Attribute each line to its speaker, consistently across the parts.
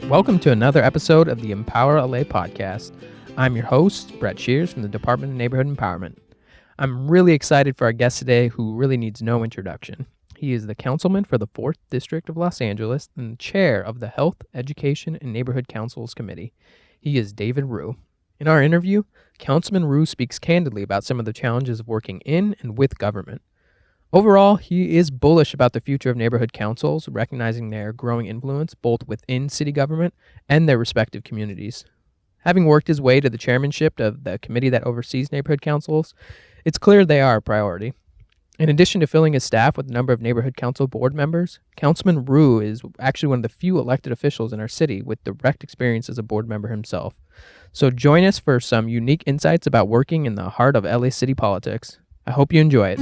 Speaker 1: Welcome to another episode of the EmpowerLA podcast. I'm your host, Brett Shears from the Department of Neighborhood Empowerment. I'm really excited for our guest today who really needs no introduction. He is the councilman for the 4th District of Los Angeles and the chair of the Health, Education, and Neighborhood Councils Committee. He is David Ryu. In our interview, Councilman Ryu speaks candidly about some of the challenges of working in and with government. Overall, he is bullish about the future of neighborhood councils, recognizing their growing influence both within city government and their respective communities. Having worked his way to the chairmanship of the committee that oversees neighborhood councils, it's clear they are a priority. In addition to filling his staff with a number of neighborhood council board members, Councilman Ryu is actually one of the few elected officials in our city with direct experience as a board member himself. So join us for some unique insights about working in the heart of LA city politics. I hope you enjoy it.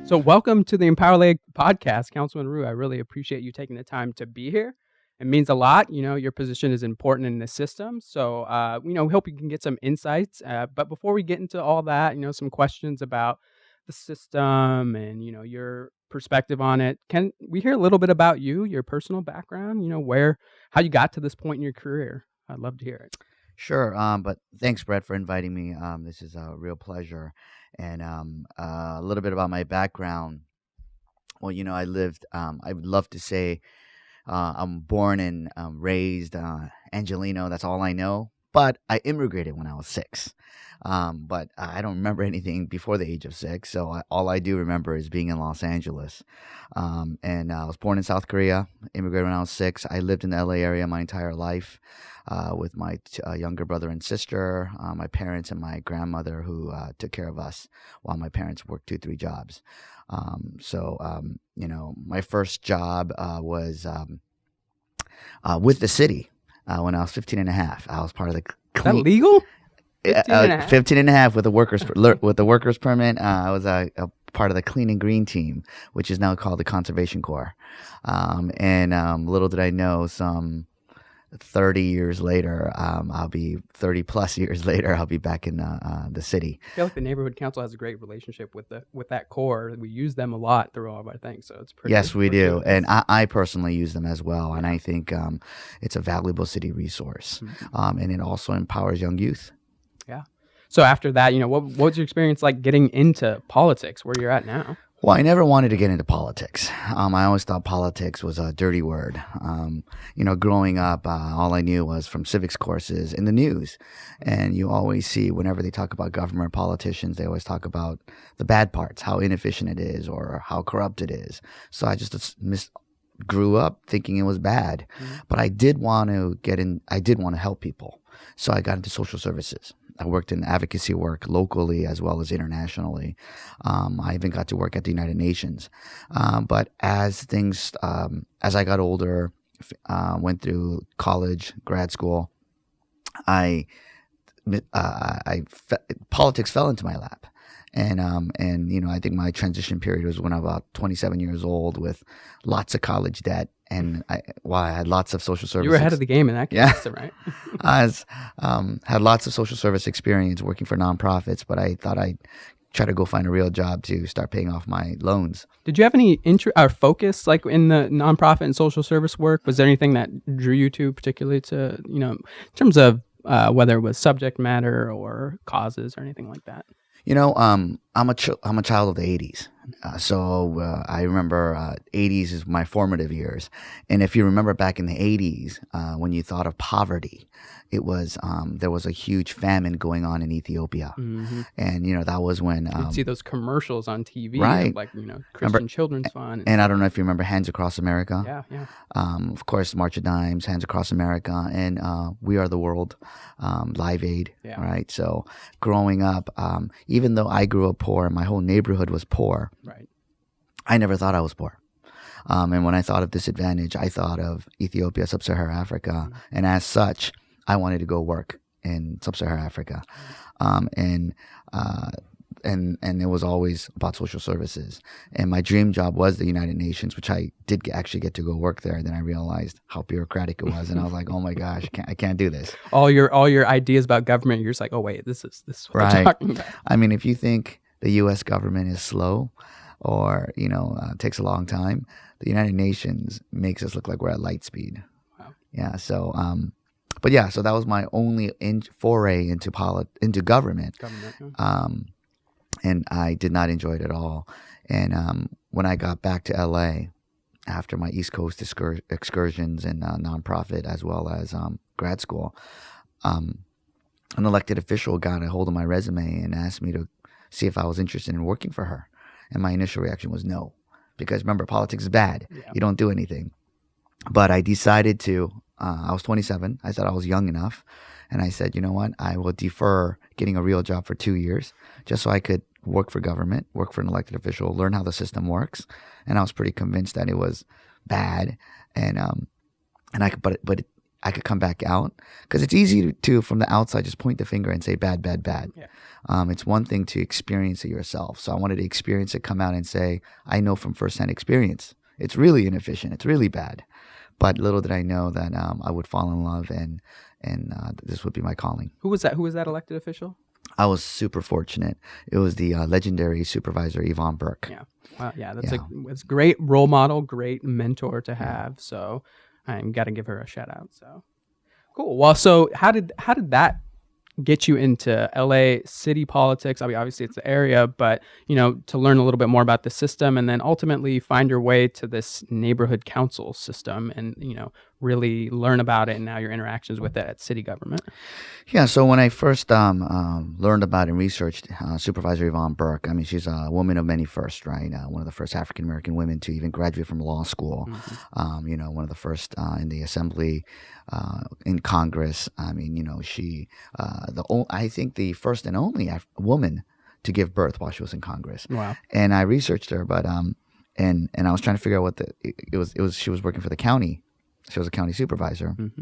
Speaker 1: So welcome to the EmpowerLA podcast, Councilman Ryu. I really appreciate you taking the time to be here. It means a lot. You know, your position is important in the system. So, we hope you can get some insights. But before we get into all that, some questions about the system and, your perspective on it, can we hear a little bit about you, your personal background, how you got to this point in your career? I'd love to hear it.
Speaker 2: Sure, but thanks, Brett, for inviting me. This is a real pleasure. And a little bit about my background. Well, I would love to say I'm born and raised Angelino. That's all I know. But I immigrated when I was 6. But I don't remember anything before the age of 6. So all I do remember is being in Los Angeles. And I was born in South Korea, immigrated when I was 6. I lived in the LA area my entire life with my younger brother and sister, my parents, and my grandmother who took care of us while my parents worked 2-3 jobs. My first job was with the city when I was 15 and a half. I was part of the
Speaker 1: Is that legal?
Speaker 2: 15 and a half with a worker's permit. I was a part of the Clean and Green team, which is now called the Conservation Corps. Little did I know, some 30 years later, I'll be 30 plus years later, I'll be back in the city.
Speaker 1: I feel like the neighborhood council has a great relationship with that core. We use them a lot through all of our things, so it's pretty.
Speaker 2: Yes, we do, and I personally use them as well, and I think it's a valuable city resource, and it also empowers young youth.
Speaker 1: Yeah. So after that, what was your experience like getting into politics? Where you're at now?
Speaker 2: Well, I never wanted to get into politics. I always thought politics was a dirty word. Growing up, all I knew was from civics courses in the news. And you always see, whenever they talk about government politicians, they always talk about the bad parts, how inefficient it is or how corrupt it is. So I just grew up thinking it was bad. But I did want to help people. So I got into social services. I worked in advocacy work locally as well as internationally. I even got to work at the United Nations. But as I got older, went through college, grad school, politics fell into my lap. And I think my transition period was when I was about 27 years old with lots of college debt. And I had lots of social service.
Speaker 1: You were ahead of the game in that case, right?
Speaker 2: I had lots of social service experience working for nonprofits, but I thought I'd try to go find a real job to start paying off my loans.
Speaker 1: Did you have any focus like in the nonprofit and social service work? Was there anything that drew you to particularly to, in terms of whether it was subject matter or causes or anything like that?
Speaker 2: I'm a child of the 80s. So I remember 80s is my formative years. And if you remember back in the 80s, when you thought of poverty, it was there was a huge famine going on in Ethiopia. And, that was when...
Speaker 1: You'd see those commercials on TV,
Speaker 2: right?
Speaker 1: Christian Children's Fund.
Speaker 2: And I don't know if you remember Hands Across America.
Speaker 1: Yeah.
Speaker 2: Of course, March of Dimes, Hands Across America, and We Are the World, Live Aid, right? So growing up, even though I grew up poor, my whole neighborhood was poor.
Speaker 1: Right.
Speaker 2: I never thought I was poor. And when I thought of disadvantage, I thought of Ethiopia, Sub-Saharan Africa. And as such, I wanted to go work in Sub-Saharan Africa. And it was always about social services. And my dream job was the United Nations, which I did actually get to go work there. And then I realized how bureaucratic it was. And I was like, oh my gosh, I can't do this.
Speaker 1: All your ideas about government, you're just like, oh wait, this is what they're talking about.
Speaker 2: I mean, if you think the U.S. government is slow, or takes a long time, the United Nations makes us look like we're at light speed.
Speaker 1: Wow.
Speaker 2: Yeah. So, but yeah, so that was my only foray into government.
Speaker 1: Yeah.
Speaker 2: And I did not enjoy it at all. And when I got back to LA after my East Coast excursions and nonprofit as well as grad school, an elected official got a hold of my resume and asked me to see if I was interested in working for her. And my initial reaction was no, because remember, politics is bad.
Speaker 1: Yeah.
Speaker 2: You don't do anything. But I decided to. I was 27. I thought I was young enough. And I said, you know what? I will defer getting a real job for 2 years just so I could work for government, work for an elected official, learn how the system works. And I was pretty convinced that it was bad. And I could come back out, because it's easy to from the outside just point the finger and say bad, bad, bad.
Speaker 1: Yeah.
Speaker 2: It's one thing to experience it yourself. So I wanted to experience it, come out and say, I know from firsthand experience, it's really inefficient. It's really bad. But little did I know that I would fall in love and this would be my calling.
Speaker 1: Who was that? Who was that elected official?
Speaker 2: I was super fortunate. It was the legendary supervisor, Yvonne Burke.
Speaker 1: Yeah. Wow. Yeah. That's it's a great role model, great mentor to have. Yeah. So I'm got to give her a shout out. So cool. Well, so how did that get you into LA city politics? I mean, obviously it's the area, but to learn a little bit more about the system and then ultimately find your way to this neighborhood council system and, really learn about it and now your interactions with it at city government.
Speaker 2: Yeah. So when I first learned about and researched Supervisor Yvonne Burke, I mean, she's a woman of many firsts, right? One of the first African-American women to even graduate from law school. Mm-hmm. One of the first in the assembly, in Congress. I mean, she, I think the first and only woman to give birth while she was in Congress.
Speaker 1: Wow.
Speaker 2: And I researched her, but and I was trying to figure out what it was. She was working for the county. She was a county supervisor. Mm-hmm.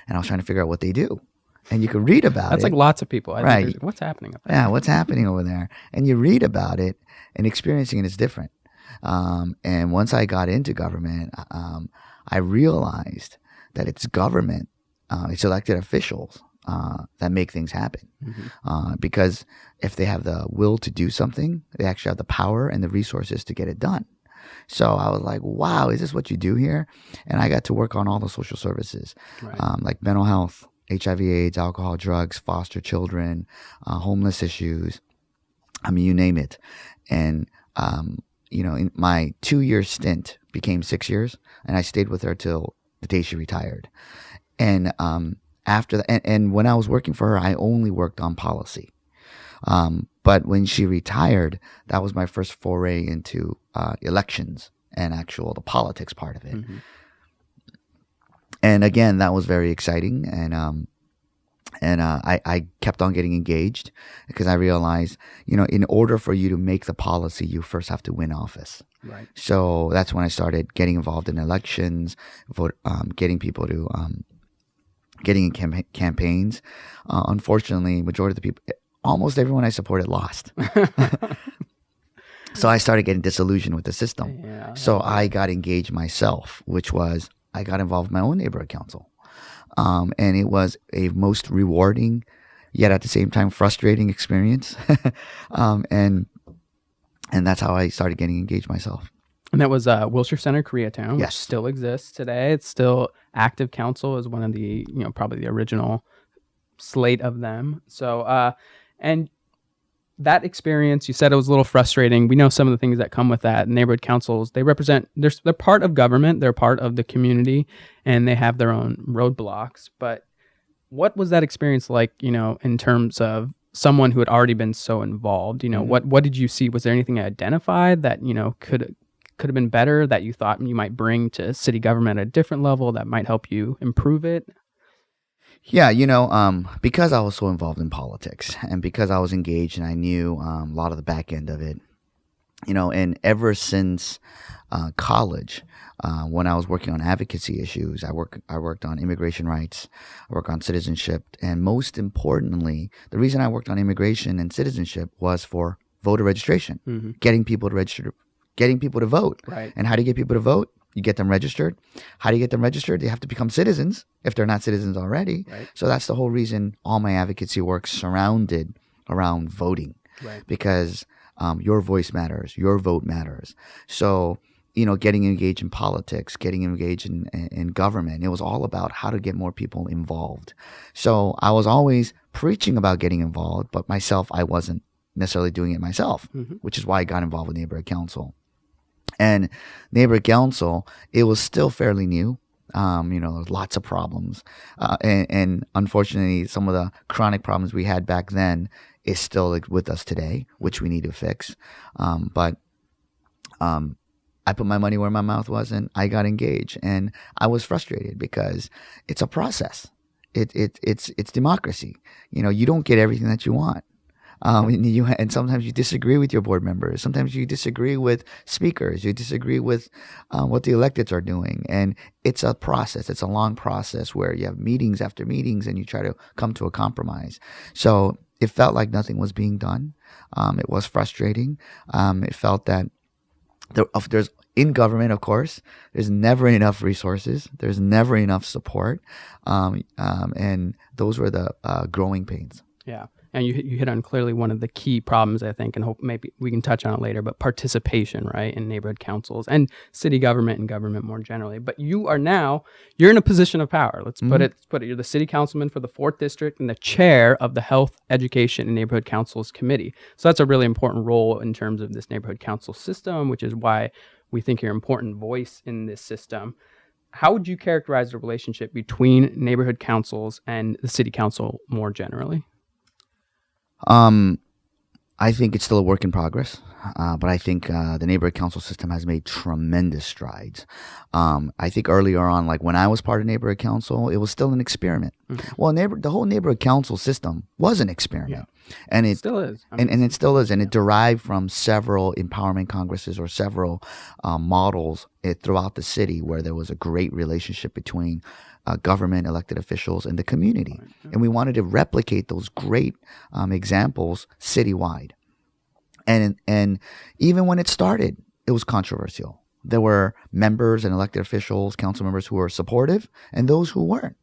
Speaker 2: And I was trying to figure out what they do. And you can read about
Speaker 1: That's
Speaker 2: it.
Speaker 1: like lots of people.
Speaker 2: Right.
Speaker 1: Think what's happening up there?
Speaker 2: Yeah, what's happening over there? And you read about it, and experiencing it is different. And once I got into government, I realized that it's government, it's elected officials that make things happen. Mm-hmm. Because if they have the will to do something, they actually have the power and the resources to get it done. So I was like, wow, is this what you do here? And I got to work on all the social services, right. Like mental health, HIV/AIDS, alcohol, drugs, foster children, homeless issues. I mean, you name it. And, in my 2-year stint became 6 years, and I stayed with her till the day she retired. And after that, and when I was working for her, I only worked on policy. But when she retired, that was my first foray into elections and the politics part of it. Mm-hmm. And again, that was very exciting. And I kept on getting engaged because I realized, in order for you to make the policy, you first have to win office.
Speaker 1: Right.
Speaker 2: So that's when I started getting involved in elections, getting people to getting in campaigns. Unfortunately, majority of the people, almost everyone I supported lost. So I started getting disillusioned with the system. Yeah, so I got engaged myself, which was I got involved in my own neighborhood council. And it was a most rewarding, yet at the same time frustrating experience. And that's how I started getting engaged myself.
Speaker 1: And that was Wilshire Center, Koreatown,
Speaker 2: yes.
Speaker 1: Which still exists today. It's still active council, is one of the, probably the original slate of them. So, and that experience, you said it was a little frustrating. We know some of the things that come with that. Neighborhood councils, they're part of government, they're part of the community, and they have their own roadblocks. But what was that experience like, in terms of someone who had already been so involved? Mm-hmm. What did you see? Was there anything identified that, could have been better, that you thought you might bring to city government at a different level that might help you improve it?
Speaker 2: Yeah, because I was so involved in politics and because I was engaged and I knew a lot of the back end of it, and ever since college, when I was working on advocacy issues, I worked on immigration rights, I worked on citizenship, and most importantly, the reason I worked on immigration and citizenship was for voter registration, mm-hmm. getting people to register, getting people to vote.
Speaker 1: Right.
Speaker 2: And how do you get people to vote? You get them registered. How do you get them registered? They have to become citizens if they're not citizens already.
Speaker 1: Right.
Speaker 2: So that's the whole reason all my advocacy work surrounded around voting.
Speaker 1: Right.
Speaker 2: Because Your voice matters. Your vote matters. So, getting engaged in politics, getting engaged in government, it was all about how to get more people involved. So I was always preaching about getting involved, but myself, I wasn't necessarily doing it myself, which is why I got involved with Neighborhood Council. And Neighborhood Council, it was still fairly new. There's lots of problems. And unfortunately, some of the chronic problems we had back then is still with us today, which we need to fix. But I put my money where my mouth was, and I got engaged. And I was frustrated because it's a process. It's democracy. You don't get everything that you want. And sometimes you disagree with your board members. Sometimes you disagree with speakers. You disagree with what the electeds are doing. And it's a process. It's a long process where you have meetings after meetings and you try to come to a compromise. So it felt like nothing was being done. It was frustrating. It felt that there's in government, of course, there's never enough resources. There's never enough support. And those were the growing pains.
Speaker 1: Yeah. And you hit on clearly one of the key problems, I think, and hope maybe we can touch on it later, but participation, right, in neighborhood councils and city government and government more generally. But you're in a position of power. Let's put it. You're the city councilman for the 4th District and the chair of the Health, Education, and Neighborhood Councils Committee. So that's a really important role in terms of this neighborhood council system, which is why we think you're an important voice in this system. How would you characterize the relationship between neighborhood councils and the city council more generally?
Speaker 2: I think it's still a work in progress, but I think the neighborhood council system has made tremendous strides. I think earlier on, like when I was part of neighborhood council, it was still an experiment. Well, the whole neighborhood council system was an experiment, and it
Speaker 1: still is,
Speaker 2: and it still is, and it derived from several empowerment congresses or several models throughout the city where there was a great relationship between government, elected officials, and the community. And we wanted to replicate those great examples citywide. And even when it started, it was controversial. There were members and elected officials, council members who were supportive and those who weren't.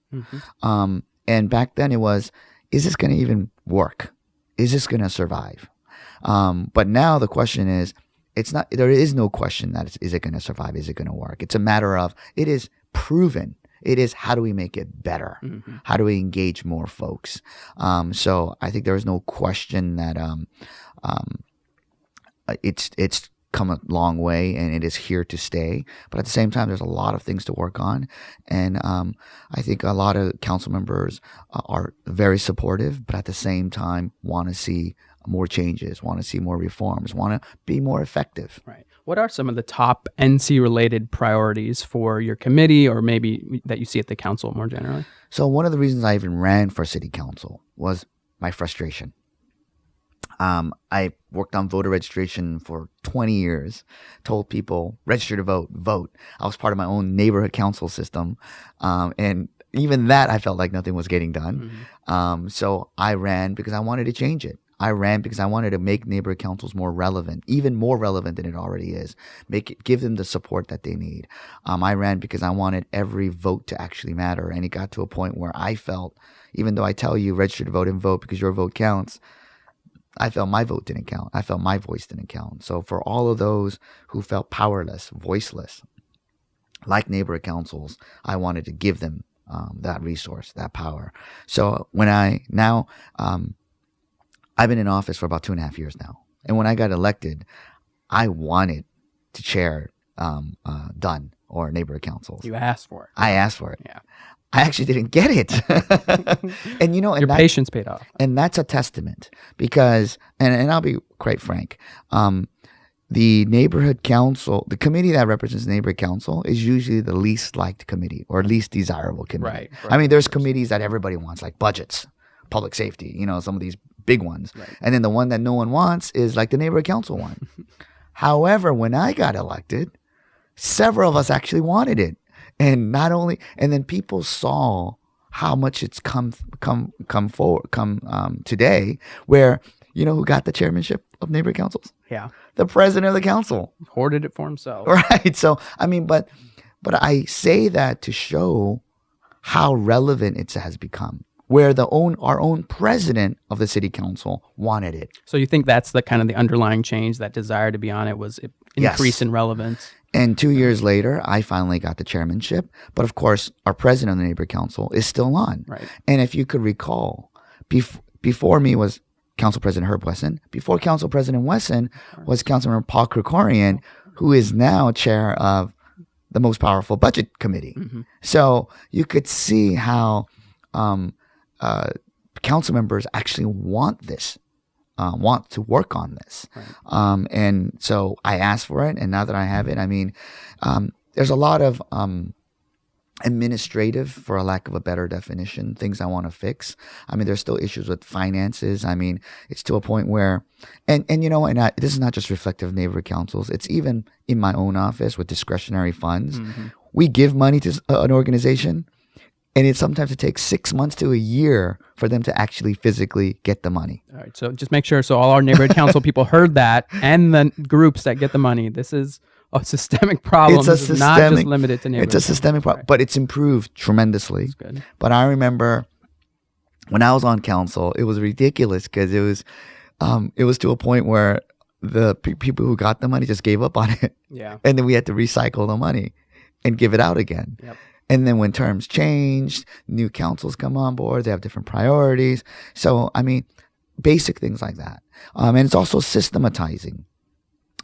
Speaker 2: And back then it was, is this going to even work? Is this going to survive? But now the question is, there is no question that is it going to survive? Is it going to work? It's a matter of, it is proven. It is, how do we make it better? How do we engage more folks? So I think there is no question that it's come a long way and it is here to stay. But at the same time, there's a lot of things to work on. And I think a lot of council members are very supportive, but at the same time want to see more changes, want to see more reforms, want to be more effective.
Speaker 1: Right. What are some of the top NC-related priorities for your committee or maybe that you see at the council more generally?
Speaker 2: So one of the reasons I even ran for city council was my frustration. I worked on voter registration for 20 years, told people, register to vote, vote. I was part of my own neighborhood council system. And even that, I felt like nothing was getting done. So I ran because I wanted to change it. I ran because I wanted to make neighborhood councils more relevant, even more relevant than it already is. Give them the support that they need. I ran because I wanted every vote to actually matter. And it got to a point where I felt, even though I tell you register to vote and vote because your vote counts, I felt my vote didn't count. I felt my voice didn't count. So for all of those who felt powerless, voiceless, like neighborhood councils, I wanted to give them that resource, that power. So when I've been in office for about 2.5 years now. And when I got elected, I wanted to chair DUN or neighborhood councils.
Speaker 1: You asked for it.
Speaker 2: I asked for it.
Speaker 1: Yeah.
Speaker 2: I actually didn't get it. And
Speaker 1: your patience paid off.
Speaker 2: And that's a testament because, and I'll be quite frank, the neighborhood council, the committee that represents the neighborhood council is usually the least liked committee or least desirable committee. Right. I mean, there's committees that everybody wants, like budgets, public safety, some of these big ones. Right. And then the one that no one wants is like the neighborhood council one. However, when I got elected, several of us actually wanted it. And then people saw how much it's come today, where, who got the chairmanship of neighborhood councils?
Speaker 1: Yeah.
Speaker 2: The president of the council.
Speaker 1: Hoarded it for himself.
Speaker 2: Right. So, I mean, but I say that to show how relevant it has become. where our own president of the city council wanted it.
Speaker 1: So you think that's the kind of the underlying change, that desire to be on it was increase in relevance?
Speaker 2: And 2 years later, I finally got the chairmanship. But of course, our president of the neighborhood council is still on.
Speaker 1: Right.
Speaker 2: And if you could recall, before me was Council President Herb Wesson. Before Council President Wesson was Councilmember Paul Krikorian, who is now chair of the most powerful budget committee. Mm-hmm. So you could see how council members actually want this, want to work on this. Right. And so I asked for it, and now that I have it, I mean, there's a lot of administrative, for a lack of a better definition, things I want to fix. I mean, there's still issues with finances. I mean, it's to a point where, and this is not just reflective of neighborhood councils. It's even in my own office with discretionary funds. Mm-hmm. We give money to an organization, and sometimes it takes 6 months to a year for them to actually physically get the money.
Speaker 1: All right. So just make sure. So all our neighborhood council people heard that, and the groups that get the money. This is a systemic problem. It's not just limited to neighborhood.
Speaker 2: It's a systemic problem, but it's improved tremendously.
Speaker 1: That's good.
Speaker 2: But I remember when I was on council, it was ridiculous because it was to a point where the people who got the money just gave up on it.
Speaker 1: Yeah.
Speaker 2: And then we had to recycle the money and give it out again. Yep. And then when terms changed, new councils come on board, they have different priorities. So, I mean, basic things like that. And it's also systematizing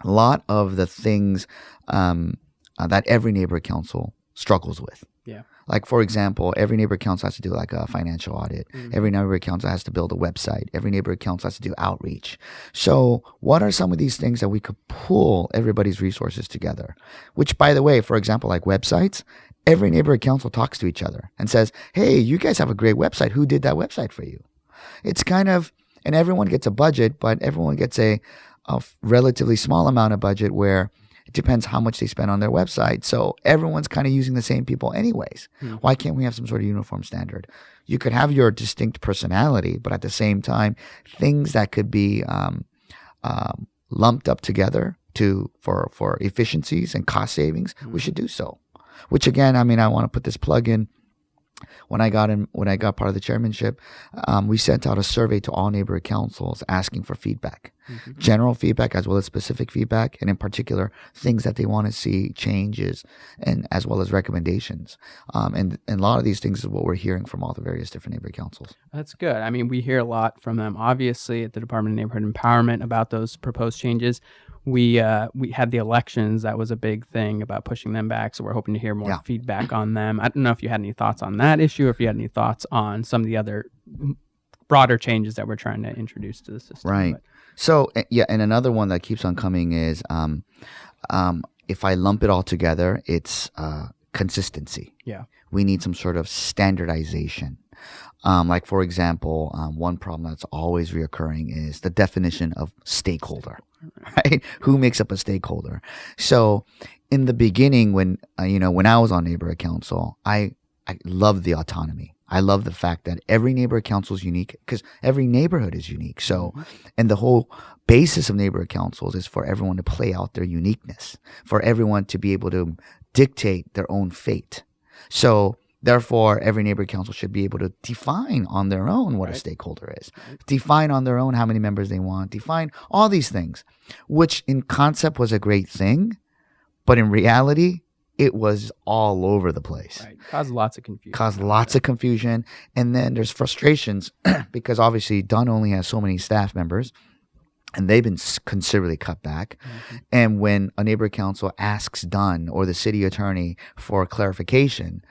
Speaker 2: a lot of the things that every neighborhood council struggles with.
Speaker 1: Yeah.
Speaker 2: Like, for example, every neighborhood council has to do like a financial audit. Mm-hmm. Every neighborhood council has to build a website. Every neighborhood council has to do outreach. So what are some of these things that we could pull everybody's resources together? Which, by the way, for example, like websites, every neighborhood council talks to each other and says, hey, you guys have a great website. Who did that website for you? It's kind of, and everyone gets a budget, but everyone gets a relatively small amount of budget where it depends how much they spend on their website. So everyone's kind of using the same people anyways. Hmm. Why can't we have some sort of uniform standard? You could have your distinct personality, but at the same time, things that could be lumped up together for efficiencies and cost savings, we should do so. Which again, I mean, I want to put this plug in. When I got part of the chairmanship, we sent out a survey to all neighborhood councils asking for feedback, mm-hmm. general feedback as well as specific feedback, and in particular things that they want to see changes, and as well as recommendations. And a lot of these things is what we're hearing from all the various different neighborhood councils.
Speaker 1: That's good. I mean, we hear a lot from them, obviously, at the Department of Neighborhood Empowerment about those proposed changes. We had the elections. That was a big thing about pushing them back. So we're hoping to hear more feedback on them. I don't know if you had any thoughts on that issue, or if you had any thoughts on some of the other broader changes that we're trying to introduce to the system.
Speaker 2: Right. But. So, yeah, and another one that keeps on coming is if I lump it all together, it's consistency.
Speaker 1: Yeah.
Speaker 2: We need some sort of standardization. Like, for example, one problem that's always reoccurring is the definition of stakeholder. Right? Who makes up a stakeholder? So in the beginning, when I was on neighborhood council, I loved the autonomy. I love the fact that every neighborhood council is unique because every neighborhood is unique. So, and the whole basis of neighborhood councils is for everyone to play out their uniqueness, for everyone to be able to dictate their own fate. So therefore, every neighborhood council should be able to define on their own what a stakeholder is, define on their own how many members they want, define all these things, which in concept was a great thing, but in reality, it was all over the place.
Speaker 1: Right. Caused lots of confusion.
Speaker 2: And then there's frustrations because obviously Dunn only has so many staff members, and they've been considerably cut back. Mm-hmm. And when a neighborhood council asks Dunn or the city attorney for clarification,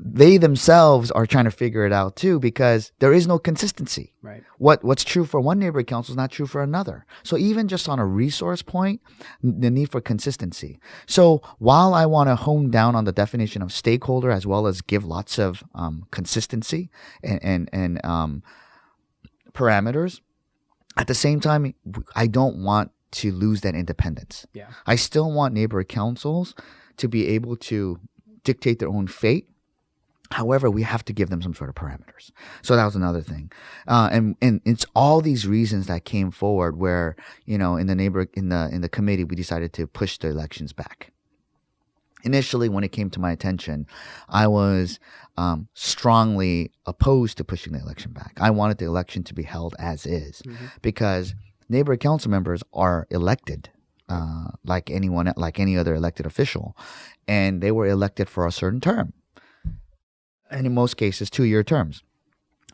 Speaker 2: they themselves are trying to figure it out too, because there is no consistency.
Speaker 1: Right.
Speaker 2: What's true for one neighborhood council is not true for another. So even just on a resource point, the need for consistency. So while I want to hone down on the definition of stakeholder as well as give lots of consistency and parameters, at the same time, I don't want to lose that independence.
Speaker 1: Yeah. I
Speaker 2: still want neighborhood councils to be able to dictate their own fate. However, we have to give them some sort of parameters. So that was another thing. And it's all these reasons that came forward where, in the committee, we decided to push the elections back. Initially, when it came to my attention, I was strongly opposed to pushing the election back. I wanted the election to be held as is because neighborhood council members are elected like any other elected official, and they were elected for a certain term, and in most cases, 2-year terms.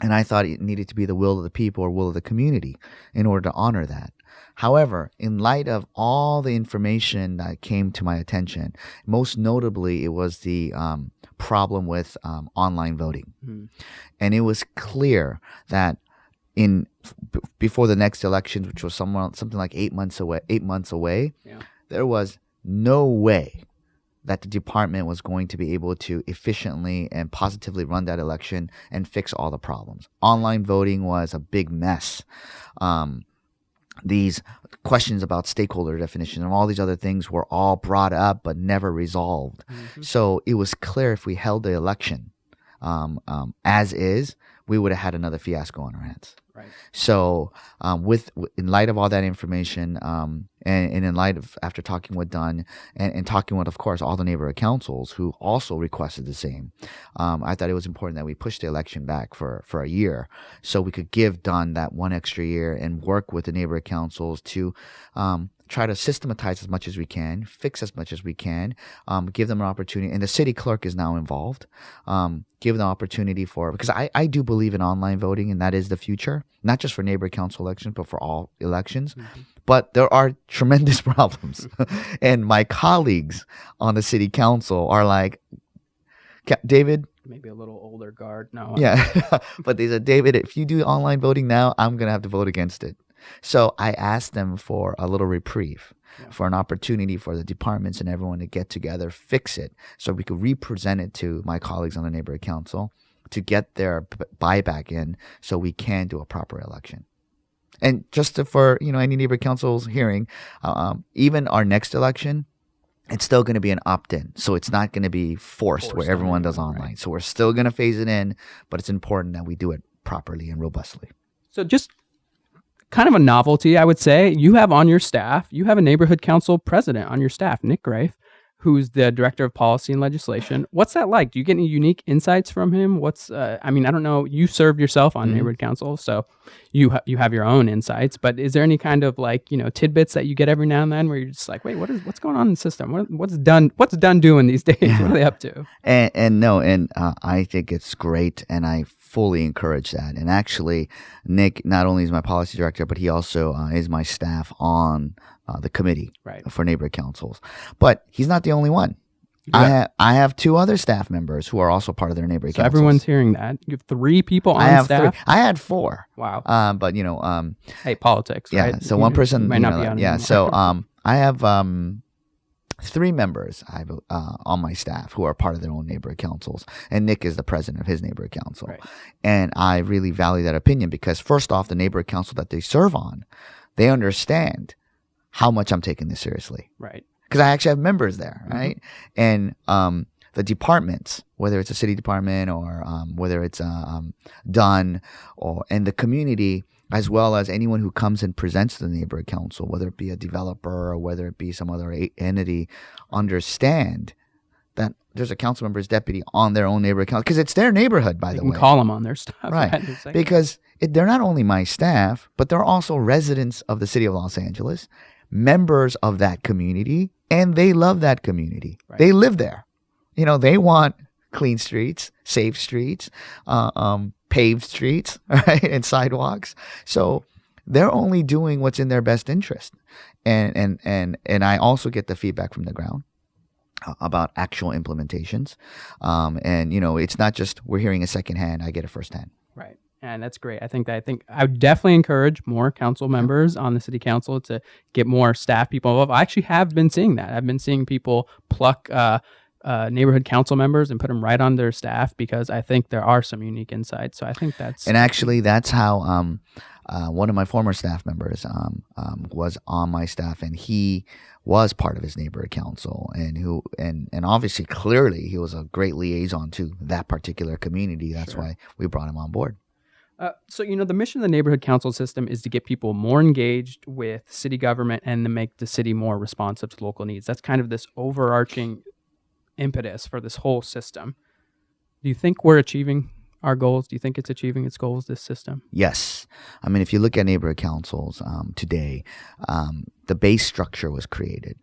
Speaker 2: And I thought it needed to be the will of the people or will of the community in order to honor that. However, in light of all the information that came to my attention, most notably, it was the problem with online voting. And it was clear that before the next election, which was something like 8 months away, there was no way that the department was going to be able to efficiently and positively run that election and fix all the problems. Online voting was a big mess. These questions about stakeholder definition and all these other things were all brought up but never resolved. So it was clear if we held the election as is, we would have had another fiasco on our hands.
Speaker 1: Right.
Speaker 2: So in light of all that information and in light of after talking with Dunn and talking with, of course, all the neighborhood councils who also requested the same, I thought it was important that we push the election back for a year so we could give Dunn that one extra year and work with the neighborhood councils to try to systematize as much as we can, fix as much as we can, give them an opportunity. And the city clerk is now involved. Give them opportunity because I do believe in online voting, and that is the future, not just for neighborhood council elections, but for all elections. But there are tremendous problems. And my colleagues on the city council are like, David,
Speaker 1: maybe a little older guard. No.
Speaker 2: Yeah. But they said, David, if you do online voting now, I'm going to have to vote against it. So I asked them for a little reprieve, for an opportunity for the departments and everyone to get together, fix it, so we could represent it to my colleagues on the neighborhood council to get their buyback in so we can do a proper election. And just for any neighborhood council's hearing, even our next election, it's still going to be an opt-in. So it's not going to be forced where everyone does online. Right. So we're still going to phase it in, but it's important that we do it properly and robustly.
Speaker 1: So just kind of a novelty, I would say, you have on your staff, you have a neighborhood council president on your staff, Nick Grafe, who's the director of policy and legislation. What's that like? Do you get any unique insights from him? I don't know, you served yourself on neighborhood council, so you have your own insights, but is there any kind of tidbits that you get every now and then where you're just like, wait, what's going on in the system? What's done doing these days? What are they up to?
Speaker 2: I think it's great, and I fully encourage that. And actually, Nick not only is my policy director, but he also is my staff on the committee for neighborhood councils. But he's not the only one. Yeah. I have 2 other staff members who are also part of their neighborhood councils.
Speaker 1: Everyone's hearing that. You have 3 people on staff?
Speaker 2: 3. I had 4.
Speaker 1: Wow.
Speaker 2: But
Speaker 1: hey, politics,
Speaker 2: yeah,
Speaker 1: right?
Speaker 2: So one person
Speaker 1: might not be on anymore.
Speaker 2: So I have 3 members on my staff who are part of their own neighborhood councils, and Nick is the president of his neighborhood council. Right. And I really value that opinion because, first off, the neighborhood council that they serve on, they understand how much I'm taking this seriously.
Speaker 1: Right.
Speaker 2: Because I actually have members there, right? And the departments, whether it's a city department or whether it's Dunn and the community, as well as anyone who comes and presents to the neighborhood council, whether it be a developer or whether it be some other entity, understand that there's a council member's deputy on their own neighborhood council because it's their neighborhood, by the way.
Speaker 1: You can call them on their stuff.
Speaker 2: Right. Because they're not only my staff, but they're also residents of the city of Los Angeles, members of that community, and they love that community. Right. They live there. They want clean streets, safe streets, paved streets, right, and sidewalks. So they're only doing what's in their best interest. And I also get the feedback from the ground about actual implementations. It's not just we're hearing a secondhand, I get a firsthand.
Speaker 1: Right. And that's great. I think I would definitely encourage more council members on the city council to get more staff people involved. I actually have been seeing that. I've been seeing people pluck neighborhood council members and put them right on their staff because I think there are some unique insights. So I think that's...
Speaker 2: And actually, that's how one of my former staff members was on my staff, and he was part of his neighborhood council, and obviously, clearly, he was a great liaison to that particular community. That's why we brought him on board.
Speaker 1: So, the mission of the neighborhood council system is to get people more engaged with city government and to make the city more responsive to local needs. That's kind of this overarching impetus for this whole system. Do you think we're achieving our goals? Do you think it's achieving its goals, this system?
Speaker 2: Yes. I mean, if you look at neighborhood councils today, the base structure was created.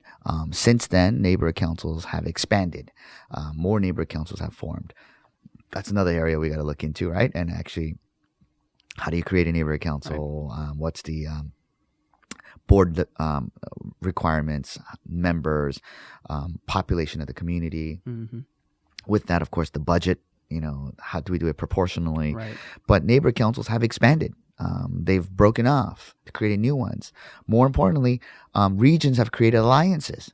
Speaker 2: Since then, neighborhood councils have expanded. More neighborhood councils have formed. That's another area we got to look into, right? And actually, how do you create a neighborhood council? Right. What's the board requirements, members, population of the community? Mm-hmm. With that, of course, the budget. How do we do it proportionally? Right. But neighborhood councils have expanded. They've broken off to create new ones. More importantly, regions have created alliances,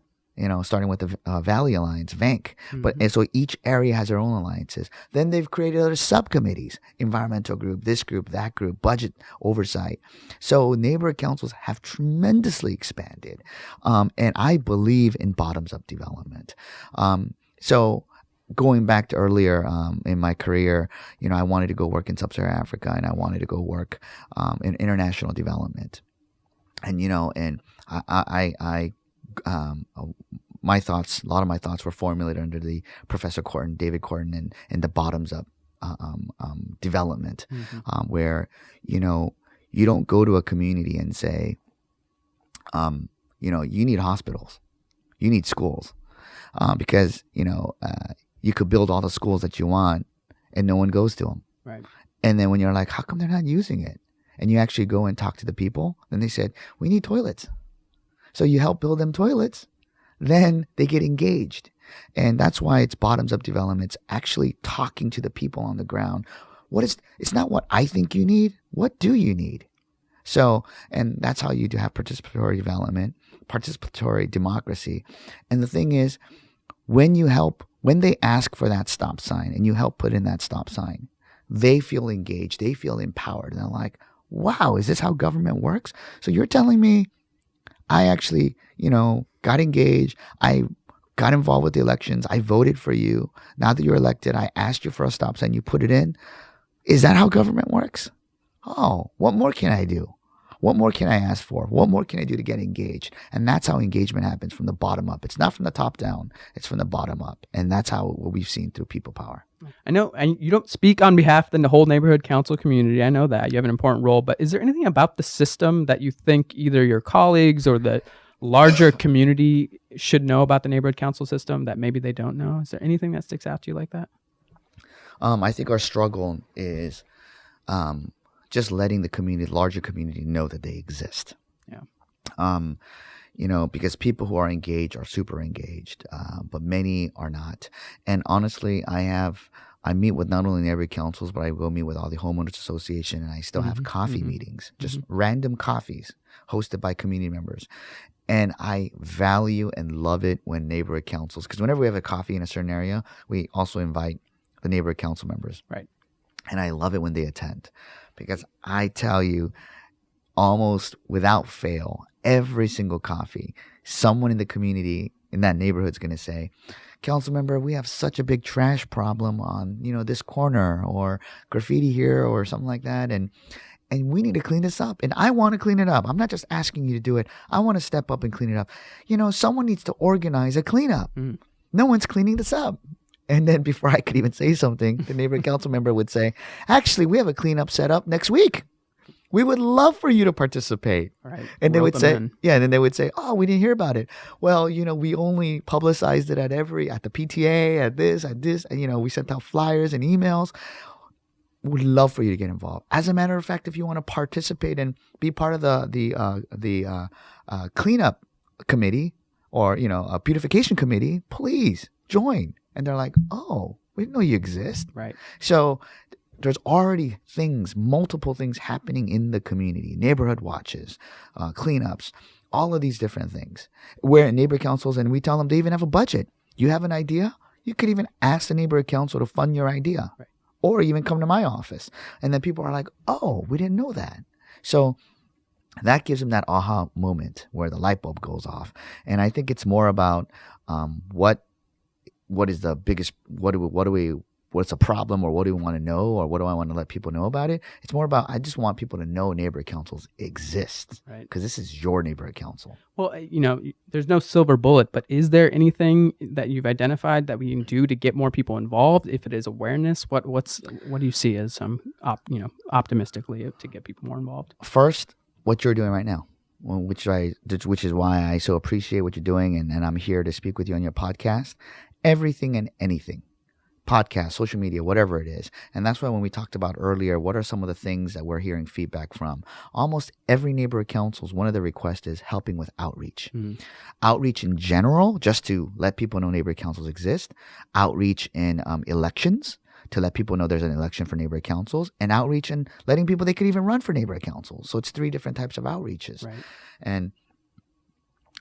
Speaker 2: starting with the Valley Alliance, VANC. Mm-hmm. And so each area has their own alliances. Then they've created other subcommittees, environmental group, this group, that group, budget oversight. So neighborhood councils have tremendously expanded. And I believe in bottoms-up development. So going back to earlier in my career, I wanted to go work in Sub-Saharan Africa, and I wanted to go work in international development. And my thoughts, a lot of my thoughts were formulated under the Professor Korten, David Korten, and the bottoms-up development, mm-hmm. Where you don't go to a community and say, you need hospitals, you need schools, because you could build all the schools that you want and no one goes to them. Right. And then when you're like, how come they're not using it? And you actually go and talk to the people, then they said, we need toilets. So you help build them toilets, then they get engaged. And that's why it's bottoms-up development. It's actually talking to the people on the ground. It's not what I think you need. What do you need? So, and that's how you do have participatory development, participatory democracy. And the thing is, when they ask for that stop sign and you help put in that stop sign, they feel engaged, they feel empowered. And they're like, wow, is this how government works? So you're telling me I actually, got engaged. I got involved with the elections. I voted for you. Now that you're elected, I asked you for a stop sign. You put it in. Is that how government works? Oh, what more can I do? What more can I ask for? What more can I do to get engaged? And that's how engagement happens, from the bottom up. It's not from the top down. It's from the bottom up. And that's what we've seen through people power.
Speaker 1: I know, and you don't speak on behalf of the whole neighborhood council community. I know that. You have an important role. But is there anything about the system that you think either your colleagues or the larger community should know about the neighborhood council system that maybe they don't know? Is there anything that sticks out to you like that?
Speaker 2: I think our struggle is just letting the larger community know that they exist. Yeah. Because people who are engaged are super engaged, but many are not. And honestly, I meet with not only neighborhood councils, but I go meet with all the homeowners association, and I still have coffee meetings, just random coffees hosted by community members. And I value and love it when neighborhood councils, because whenever we have a coffee in a certain area, we also invite the neighborhood council members. Right. And I love it when they attend, because I tell you, almost without fail, every single coffee, someone in the community in that neighborhood is going to say, Councilmember, we have such a big trash problem on, this corner, or graffiti here, or something like that. And we need to clean this up. And I want to clean it up. I'm not just asking you to do it. I want to step up and clean it up. Someone needs to organize a cleanup. No one's cleaning this up. And then before I could even say something, the neighborhood council member would say, actually, we have a cleanup set up next week. We would love for you to participate. Right. And they would say, and then they would say, oh, we didn't hear about it. Well, we only publicized it at the PTA, at this, and, we sent out flyers and emails. Would love for you to get involved. As a matter of fact, if you want to participate and be part of the cleanup committee, or, a beautification committee, please join. And they're like, oh, we didn't know you exist. Right. So there's already multiple things happening in the community, neighborhood watches, cleanups, all of these different things. We're in neighborhood councils, and we tell them they even have a budget. You have an idea? You could even ask the neighborhood council to fund your idea. Right. Or even come to my office. And then people are like, oh, we didn't know that. So that gives them that aha moment where the light bulb goes off. And I think it's more about what is the biggest, what do we what's a problem, or what do we want to know, or what do I want to let people know about it. It's more about, I just want people to know neighborhood councils exist,
Speaker 1: Right.
Speaker 2: because this is your neighborhood council.
Speaker 1: Well, there's no silver bullet, but is there anything that you've identified that we can do to get more people involved? If it is awareness, what do you see as optimistically to get people more involved?
Speaker 2: First, what you're doing right now, which is why I so appreciate what you're doing, and I'm here to speak with you on your podcast. Everything and anything. Podcast, social media, whatever it is. And that's why when we talked about earlier, what are some of the things that we're hearing feedback from? Almost every neighborhood councils, one of the requests is helping with outreach. Mm-hmm. Outreach in general, just to let people know neighborhood councils exist. Outreach in elections, to let people know there's an election for neighborhood councils. And outreach and letting people they could even run for neighborhood councils. So it's 3 different types of outreaches. Right. And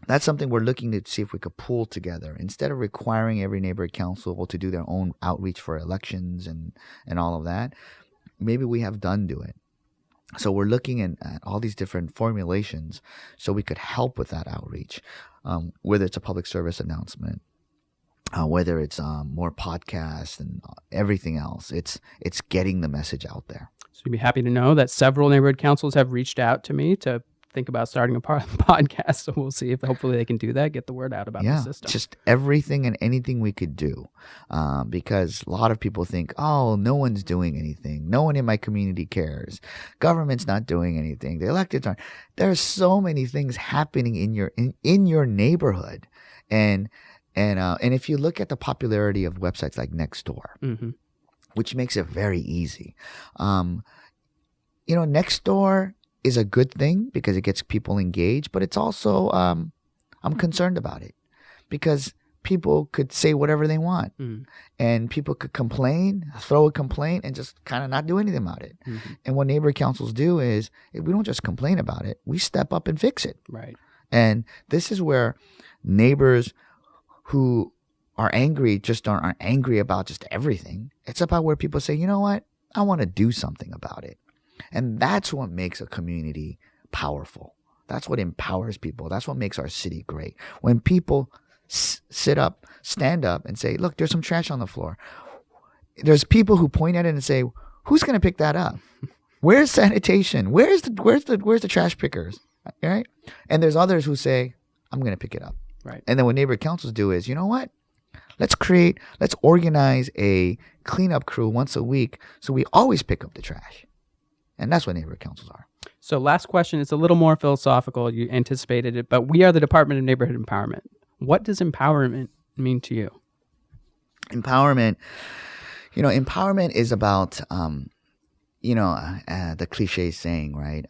Speaker 2: that's something we're looking to see if we could pull together. Instead of requiring every neighborhood council to do their own outreach for elections and all of that, maybe we have done do it. So we're looking at all these different formulations so we could help with that outreach, whether it's a public service announcement, whether it's more podcasts and everything else. It's getting the message out there.
Speaker 1: So you'd be happy to know that several neighborhood councils have reached out to me to think about starting a podcast. So we'll see if hopefully they can do that, get the word out about the system.
Speaker 2: Just everything and anything we could do. Because a lot of people think, oh, no one's doing anything. No one in my community cares. Government's not doing anything. The electeds aren't. There's so many things happening in your neighborhood. And if you look at the popularity of websites like Nextdoor, mm-hmm. which makes it very easy. Nextdoor is a good thing because it gets people engaged, but it's also I'm concerned about it because people could say whatever they want, and people could complain, throw a complaint, and just kind of not do anything about it. Mm-hmm. And what neighborhood councils do is we don't just complain about it; we step up and fix it.
Speaker 1: Right.
Speaker 2: And this is where neighbors who are angry just aren't angry about just everything. It's about where people say, you know what, I want to do something about it. And that's what makes a community powerful. That's what empowers people. That's what makes our city great. When people stand up and say, look, there's some trash on the floor. There's people who point at it and say, who's going to pick that up? Where's sanitation? Where's the trash pickers? Right? And there's others who say, I'm going to pick it up.
Speaker 1: Right.
Speaker 2: And then what neighborhood councils do is, you know what? Let's organize a cleanup crew once a week so we always pick up the trash. And that's what neighborhood councils are.
Speaker 1: So last question, it's a little more philosophical. You anticipated it, but we are the Department of Neighborhood Empowerment. What does empowerment mean to you?
Speaker 2: Empowerment is about, the cliche saying, right?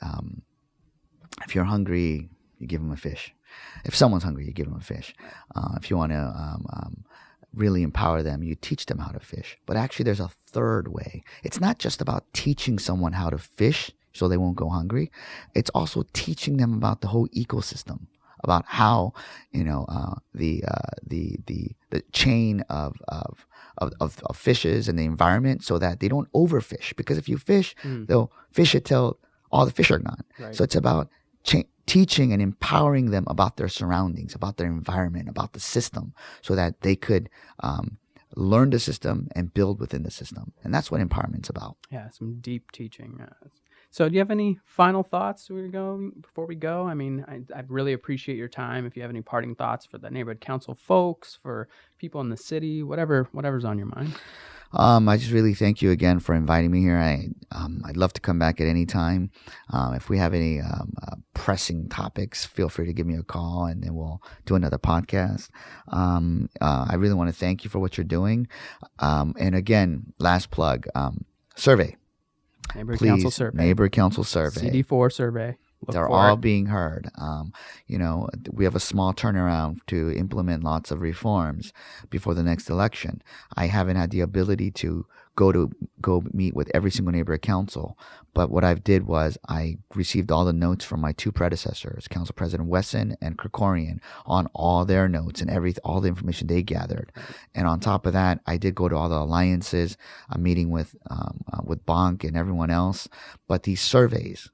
Speaker 2: If you're hungry, you give them a fish. If someone's hungry, you give them a fish. If you want to really empower them, you teach them how to fish. But actually, there's a third way. It's not just about teaching someone how to fish so they won't go hungry. It's also teaching them about the whole ecosystem, about how the chain of fishes and the environment, so that they don't overfish. Because if you fish, they'll fish it till all the fish are gone. Right. So it's about teaching and empowering them about their surroundings, about their environment, about the system, so that they could learn the system and build within the system. And that's what empowerment's about.
Speaker 1: Yeah, some deep teaching. So do you have any final thoughts before we go? I mean, I really appreciate your time. If you have any parting thoughts for the neighborhood council folks, for people in the city, whatever's on your mind.
Speaker 2: I just really thank you again for inviting me here. I'd love to come back at any time. If we have any pressing topics, feel free to give me a call, and then we'll do another podcast. I really want to thank you for what you're doing. And again, last plug, survey.
Speaker 1: Neighborhood Council survey.
Speaker 2: Neighborhood Council survey.
Speaker 1: CD4 survey.
Speaker 2: They're all being heard. We have a small turnaround to implement lots of reforms before the next election. I haven't had the ability to go meet with every single neighborhood council, but what I did was I received all the notes from my 2 predecessors, Council President Wesson and Krikorian, on all their notes and all the information they gathered. And on top of that, I did go to all the alliances. I'm meeting with Bonk and everyone else. But these surveys,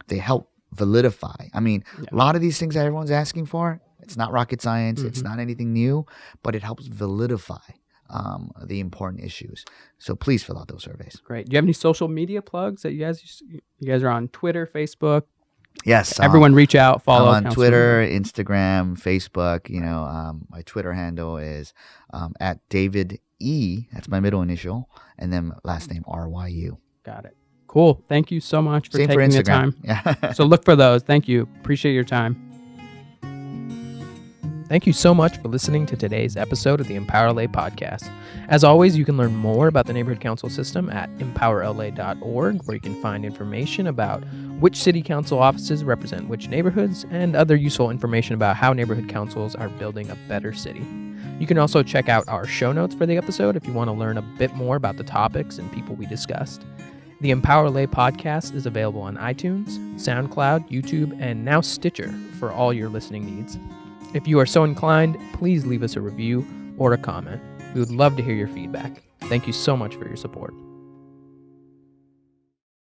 Speaker 2: they help validify. I mean, a lot of these things that everyone's asking for, it's not rocket science. Mm-hmm. It's not anything new, but it helps validify the important issues. So please fill out those surveys.
Speaker 1: Great. Do you have any social media plugs that you guys are on Twitter, Facebook?
Speaker 2: Yes.
Speaker 1: Everyone reach out, follow.
Speaker 2: I'm on Twitter, Instagram, Facebook. My Twitter handle is at David E. That's my middle initial, and then last name Ryu.
Speaker 1: Got it. Cool. Thank you so much for taking the time.
Speaker 2: Yeah.
Speaker 1: So look for those. Thank you. Appreciate your time. Thank you so much for listening to today's episode of the EmpowerLA podcast. As always, you can learn more about the neighborhood council system at EmpowerLA.org, where you can find information about which city council offices represent which neighborhoods and other useful information about how neighborhood councils are building a better city. You can also check out our show notes for the episode if you want to learn a bit more about the topics and people we discussed. The EmpowerLA podcast is available on iTunes, SoundCloud, YouTube, and now Stitcher for all your listening needs. If you are so inclined, please leave us a review or a comment. We would love to hear your feedback. Thank you so much for your support.